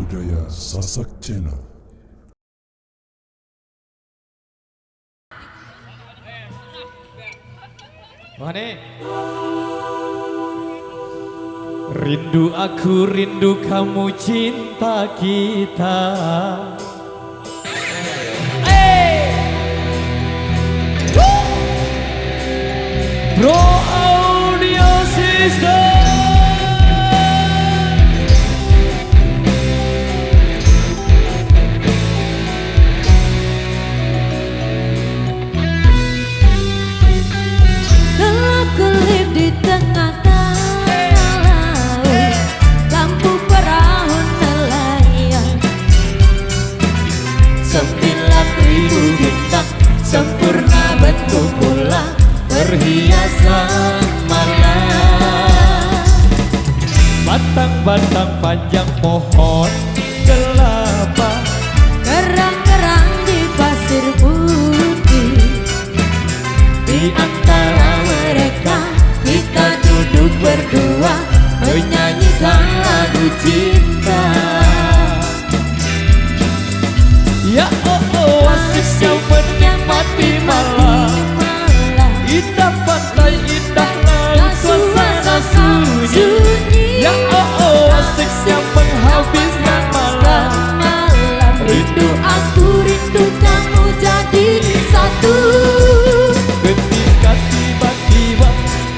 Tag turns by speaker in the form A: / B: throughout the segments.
A: budaya Sasak Channel.
B: Mana? Rindu aku, rindu kamu, cinta kita. Bro Audio System.
C: Kelap-kelip di tengah-tengah laut, lampu perahu nelayan. 9.000 bintang sempurna bentuk bulan, perhiasan malam.
B: Batang-batang panjang pohon kelapa,
C: Kerang-kerang di pasir putih. Di antara mereka kita duduk berdua, menyanyikan lagu cinta.
B: ya oh asiknya menikmati malam. Indah pantai, indah laut, suasana sunyi. Ya oh asiknya menghabiskan malam.
C: Rindu aku, rindu kamu jadi satu.
B: Ketika tiba-tiba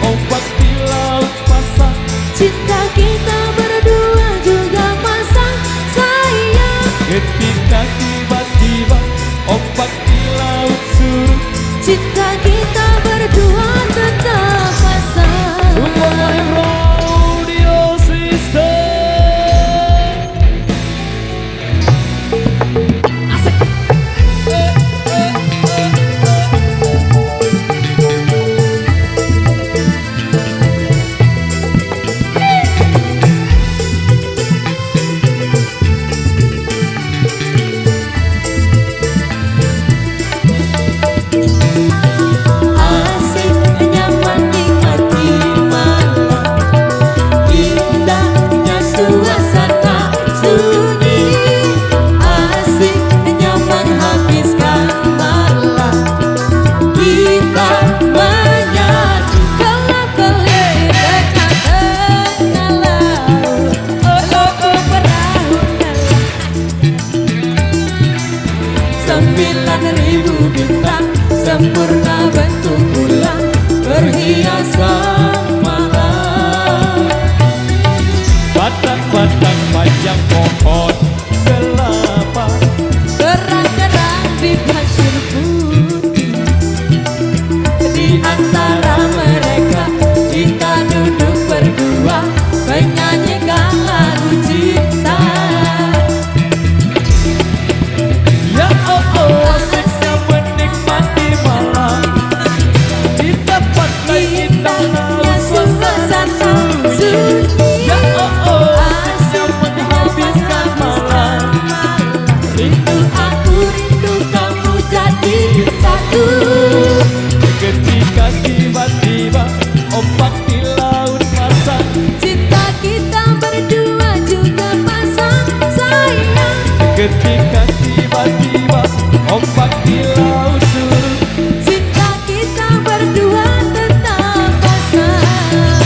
B: ombak di laut pasang,
C: Cinta kita berdua juga pasang sayang.
B: ketika tiba-tiba ombak di laut surut,
C: Cinta kita berdua tetap pasang.
B: Super Audio System.
C: Asik nyaman nikmati malam, indahnya suasana sunyi. Asik nyaman habiskan malam, kita menyatu. Kelap-kelip dekat tengah laut, perahu nelayan. 9.000 bintang sempurna bentuk bulan, perhiasan malam.
B: Batang-batang panjang pohon kelapa,
C: Kerang-kerang di pasir putih. Di antara mereka kita duduk berdua, menyanyikan lagu cinta.
B: ya oh asiknya menikmati malam. Indah pantai, indah laut, suasana sunyi. Ya oh asiknya menghabiskan malam.
C: Rindu aku, rindu kamu jadi satu.
B: Ketika tiba-tiba ombak di laut pasang,
C: Cinta kita berdua juga pasang sayang.
B: ketika tiba-tiba ombak di laut surut,
C: Cinta kita berdua tetap pasang.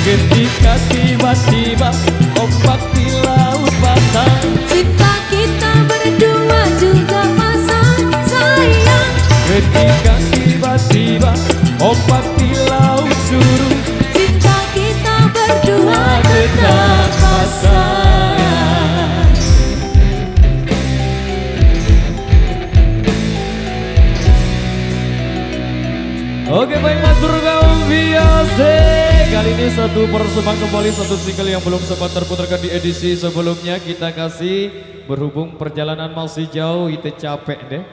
B: ketika tiba-tiba ombak di laut pasang,
C: Cinta kita berdua juga pasang sayang.
B: ketika tiba-tiba ombak di laut surut,
C: Cinta kita berdua tetap pasang.
B: Oke baik matur kaum biasa. Kali ini satu persembahan kembali, satu single yang belum sempat terputarkan di edisi sebelumnya. Kita kasih berhubung perjalanan masih jauh, itu capek deh.